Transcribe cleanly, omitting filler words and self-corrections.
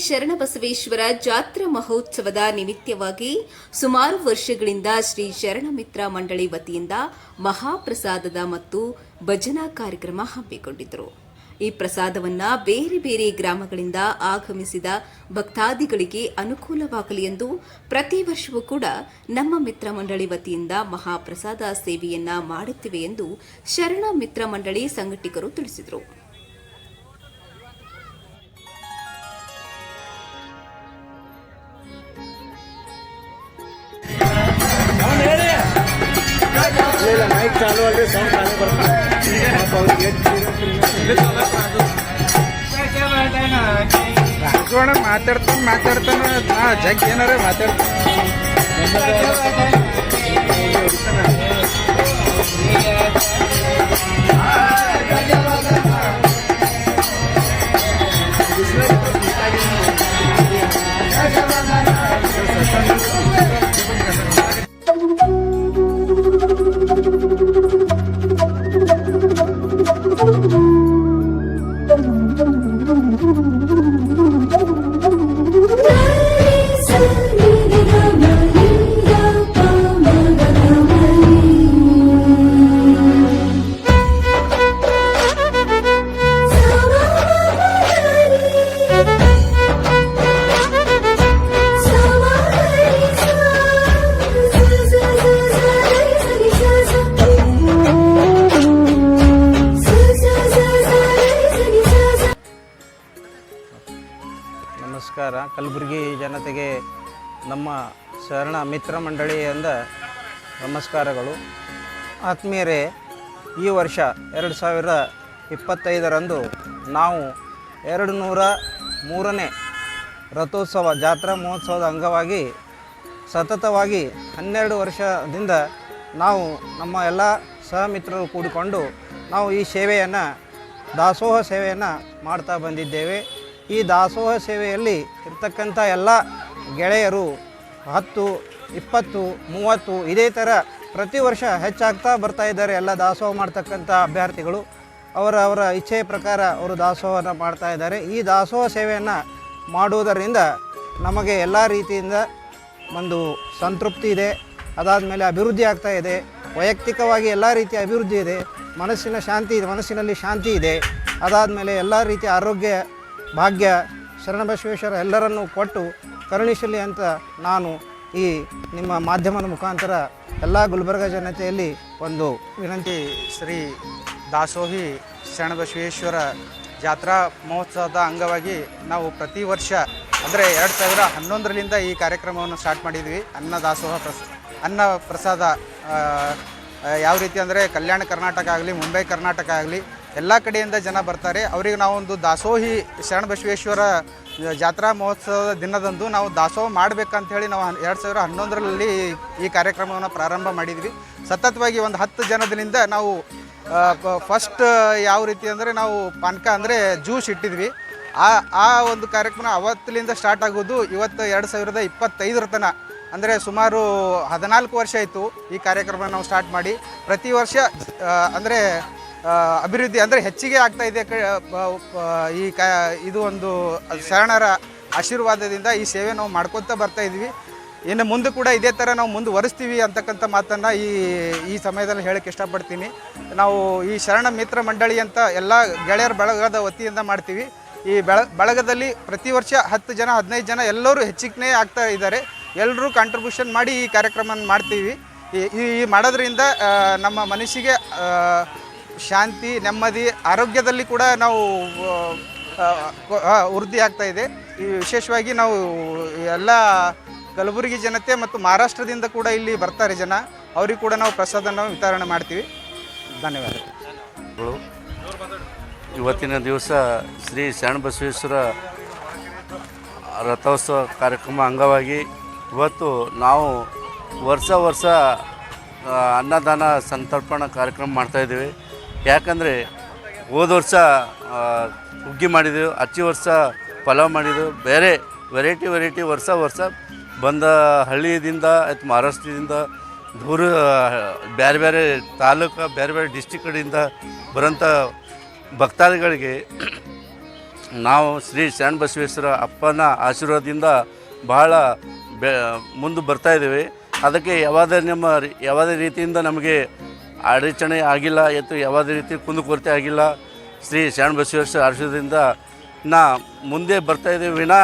ಶರಣಬಸವೇಶ್ವರ ಜಾತ್ರಾ ಮಹೋತ್ಸವದ ನಿಮಿತ್ತವಾಗಿ ಸುಮಾರು ವರ್ಷಗಳಿಂದ ಶ್ರೀ ಶರಣಮಿತ್ರ ಮಂಡಳಿ ವತಿಯಿಂದ ಮಹಾಪ್ರಸಾದದ ಮತ್ತು ಭಜನಾ ಕಾರ್ಯಕ್ರಮ ಹಮ್ಮಿಕೊಂಡಿದ್ದರು. ಈ ಪ್ರಸಾದವನ್ನು ಬೇರೆ ಬೇರೆ ಗ್ರಾಮಗಳಿಂದ ಆಗಮಿಸಿದ ಭಕ್ತಾದಿಗಳಿಗೆ ಅನುಕೂಲವಾಗಲಿ ಎಂದು ಪ್ರತಿ ವರ್ಷವೂ ಕೂಡ ನಮ್ಮ ಮಿತ್ರ ಮಂಡಳಿ ವತಿಯಿಂದ ಮಹಾಪ್ರಸಾದ ಸೇವೆಯನ್ನ ಮಾಡುತ್ತಿವೆ ಎಂದು ಶರಣ ಮಿತ್ರ ಮಂಡಳಿ ಸಂಘಟಕರು ತಿಳಿಸಿದರು. ಮೈಕ್ ಚಾಲು ಅಲ್ಲದೆ ಸೌಂಡ್ ಚಾಲು ಬರ್ತದೆ. ಮಾತಾಡ್ತಾನ ಜಗ್ ಏನಾರ ಮಾತಾಡ್ತಾನ. ನಮಸ್ಕಾರ. ಕಲಬುರಗಿ ಜನತೆಗೆ ನಮ್ಮ ಶರಣ ಮಿತ್ರ ಮಂಡಳಿಯಿಂದ ನಮಸ್ಕಾರಗಳು. ಆತ್ಮೀಯರೇ, ಈ ವರ್ಷ 2025ರಂದು ನಾವು 203ನೇ ರಥೋತ್ಸವ ಜಾತ್ರಾ ಮಹೋತ್ಸವದ ಅಂಗವಾಗಿ ಸತತವಾಗಿ 12 ವರ್ಷದಿಂದ ನಾವು ನಮ್ಮ ಎಲ್ಲ ಸಹಮಿತ್ರರು ಕೂಡಿಕೊಂಡು ನಾವು ಈ ಸೇವೆಯನ್ನು ದಾಸೋಹ ಸೇವೆಯನ್ನು ಮಾಡ್ತಾ ಬಂದಿದ್ದೇವೆ. ಈ ದಾಸೋಹ ಸೇವೆಯಲ್ಲಿ ಇರ್ತಕ್ಕಂಥ ಎಲ್ಲ ಗೆಳೆಯರು 10, 20, 30 ಇದೇ ಥರ ಪ್ರತಿ ವರ್ಷ ಹೆಚ್ಚಾಗ್ತಾ ಬರ್ತಾ ಇದ್ದಾರೆ. ಎಲ್ಲ ದಾಸೋಹ ಮಾಡ್ತಕ್ಕಂಥ ಅಭ್ಯರ್ಥಿಗಳು ಅವರ ಇಚ್ಛೆಯ ಪ್ರಕಾರ ಅವರು ದಾಸೋಹವನ್ನು ಮಾಡ್ತಾ ಇದ್ದಾರೆ. ಈ ದಾಸೋಹ ಸೇವೆಯನ್ನು ಮಾಡುವುದರಿಂದ ನಮಗೆ ಎಲ್ಲ ರೀತಿಯಿಂದ ಒಂದು ಸಂತೃಪ್ತಿ ಇದೆ. ಅದಾದಮೇಲೆ ಅಭಿವೃದ್ಧಿ ಆಗ್ತಾ ಇದೆ. ವೈಯಕ್ತಿಕವಾಗಿ ಎಲ್ಲ ರೀತಿಯ ಅಭಿವೃದ್ಧಿ ಇದೆ. ಮನಸ್ಸಿನಲ್ಲಿ ಶಾಂತಿ ಇದೆ. ಅದಾದಮೇಲೆ ಎಲ್ಲ ರೀತಿಯ ಆರೋಗ್ಯ ಭಾಗ್ಯ ಶರಣಬಸವೇಶ್ವರ ಎಲ್ಲರನ್ನೂ ಕೊಟ್ಟು ಕರುಣಿಸಲಿ ಅಂತ ನಾನು ಈ ನಿಮ್ಮ ಮಾಧ್ಯಮದ ಮುಖಾಂತರ ಎಲ್ಲ ಗುಲ್ಬರ್ಗ ಜನತೆಯಲ್ಲಿ ಒಂದು ವಿನಂತಿ. ಶ್ರೀ ದಾಸೋಹಿ ಶರಣಬಸವೇಶ್ವರ ಜಾತ್ರಾ ಮಹೋತ್ಸವದ ಅಂಗವಾಗಿ ನಾವು ಪ್ರತಿ ವರ್ಷ ಅಂದರೆ 2011ರಿಂದ ಈ ಕಾರ್ಯಕ್ರಮವನ್ನು ಸ್ಟಾರ್ಟ್ ಮಾಡಿದ್ವಿ. ಅನ್ನ ಪ್ರಸಾದ ಯಾವ ರೀತಿ ಅಂದರೆ ಕಲ್ಯಾಣ ಕರ್ನಾಟಕ ಆಗಲಿ, ಮುಂಬೈ ಕರ್ನಾಟಕ ಆಗಲಿ ಎಲ್ಲ ಕಡೆಯಿಂದ ಜನ ಬರ್ತಾರೆ. ಅವರಿಗೆ ನಾವೊಂದು ದಾಸೋಹಿ ಶರಣಬಸವೇಶ್ವರ ಜಾತ್ರಾ ಮಹೋತ್ಸವದ ದಿನದಂದು ನಾವು ದಾಸೋಹ ಮಾಡಬೇಕಂಥೇಳಿ ನಾವು 2011ರಲ್ಲಿ ಈ ಕಾರ್ಯಕ್ರಮವನ್ನು ಪ್ರಾರಂಭ ಮಾಡಿದ್ವಿ. ಸತತವಾಗಿ ಒಂದು 10 ಜನದಿಂದ ನಾವು ಫಸ್ಟ್ ಯಾವ ರೀತಿ ಅಂದರೆ ನಾವು ಪಾನಕ ಅಂದರೆ ಜ್ಯೂಸ್ ಇಟ್ಟಿದ್ವಿ. ಆ ಒಂದು ಕಾರ್ಯಕ್ರಮ ಅವತ್ತಿನಿಂದ ಸ್ಟಾರ್ಟ್ ಆಗೋದು ಇವತ್ತು 2025 ತನಕ ಅಂದರೆ ಸುಮಾರು 14 ವರ್ಷ ಆಯಿತು ಈ ಕಾರ್ಯಕ್ರಮ ನಾವು ಸ್ಟಾರ್ಟ್ ಮಾಡಿ. ಪ್ರತಿ ವರ್ಷ ಅಂದರೆ ಅಭಿವೃದ್ಧಿ ಅಂದರೆ ಹೆಚ್ಚಿಗೆ ಆಗ್ತಾಯಿದೆ. ಇದು ಒಂದು ಶರಣರ ಆಶೀರ್ವಾದದಿಂದ ಈ ಸೇವೆ ನಾವು ಮಾಡ್ಕೊತಾ ಬರ್ತಾಯಿದ್ವಿ. ಇನ್ನು ಮುಂದೆ ಕೂಡ ಇದೇ ಥರ ನಾವು ಮುಂದುವರಿಸ್ತೀವಿ ಅಂತಕ್ಕಂಥ ಮಾತನ್ನು ಈ ಸಮಯದಲ್ಲಿ ಹೇಳಕ್ಕೆ ಇಷ್ಟಪಡ್ತೀನಿ. ನಾವು ಈ ಶರಣ ಮಿತ್ರ ಮಂಡಳಿ ಅಂತ ಎಲ್ಲ ಗೆಳೆಯರ ಬಳಗದ ವತಿಯಿಂದ ಮಾಡ್ತೀವಿ. ಈ ಬಳಗದಲ್ಲಿ ಪ್ರತಿ ವರ್ಷ 10 ಜನ 15 ಜನ ಎಲ್ಲರೂ ಹೆಚ್ಚಿಗೆ ಆಗ್ತಾ ಇದ್ದಾರೆ. ಎಲ್ಲರೂ ಕಾಂಟ್ರಿಬ್ಯೂಷನ್ ಮಾಡಿ ಈ ಕಾರ್ಯಕ್ರಮ ಮಾಡ್ತೀವಿ. ಈ ಮಾಡೋದ್ರಿಂದ ನಮ್ಮ ಮನಸ್ಸಿಗೆ ಶಾಂತಿ, ನೆಮ್ಮದಿ, ಆರೋಗ್ಯದಲ್ಲಿ ಕೂಡ ನಾವು ವೃದ್ಧಿ ಆಗ್ತಾ ಇದೆ. ಈ ವಿಶೇಷವಾಗಿ ನಾವು ಎಲ್ಲ ಕಲಬುರಗಿ ಜನತೆ ಮತ್ತು ಮಹಾರಾಷ್ಟ್ರದಿಂದ ಕೂಡ ಇಲ್ಲಿ ಬರ್ತಾರೆ ಜನ. ಅವ್ರಿಗೆ ಕೂಡ ನಾವು ಪ್ರಸಾದನ ವಿತರಣೆ ಮಾಡ್ತೀವಿ. ಧನ್ಯವಾದಗಳು. ಇವತ್ತಿನ ದಿವಸ ಶ್ರೀ ಶರಣಬಸವೇಶ್ವರ ರಥೋತ್ಸವ ಕಾರ್ಯಕ್ರಮ ಅಂಗವಾಗಿ ಇವತ್ತು ನಾವು ವರ್ಷ ಅನ್ನದಾನ ಸಂತರ್ಪಣಾ ಕಾರ್ಯಕ್ರಮ ಮಾಡ್ತಾಯಿದ್ದೀವಿ. ಯಾಕಂದರೆ ಹೋದ ವರ್ಷ ಹುಗ್ಗಿ ಮಾಡಿದೆವು, ಹಚ್ಚಿ ವರ್ಷ ಪಲಾವ್ ಮಾಡಿದೆವು. ಬೇರೆ ವೆರೈಟಿ ವರ್ಷ ಬಂದ ಹಳ್ಳಿಯಿಂದ ಆಯ್ತು ಮಹಾರಾಷ್ಟ್ರದಿಂದ ದೂರ ಬೇರೆ ತಾಲೂಕು ಬೇರೆ ಡಿಸ್ಟಿಕ್ ಕಡೆಯಿಂದ ಬರೋಂಥ ಭಕ್ತಾದಿಗಳಿಗೆ ನಾವು ಶ್ರೀ ಶರಣಬಸವೇಶ್ವರ ಅಪ್ಪನ ಆಶೀರ್ವಾದದಿಂದ ಬಹಳ ಮುಂದೆ ಬರ್ತಾಯಿದ್ದೀವಿ. ಅದಕ್ಕೆ ಯಾವುದೇ ರೀತಿಯಿಂದ ನಮಗೆ ಅಡಚಣೆ ಆಗಿಲ್ಲ, ಯಾವುದೇ ರೀತಿ ಕುಂದುಕೊರತೆ ಆಗಿಲ್ಲ. ಶ್ರೀ ಶರಣಬಸವೇಶ್ವರ ಆಶೀರ್ವಾದದಿಂದ ಮುಂದೆ ಬರ್ತಾಯಿದ್ದೀವಿ ವಿನಾ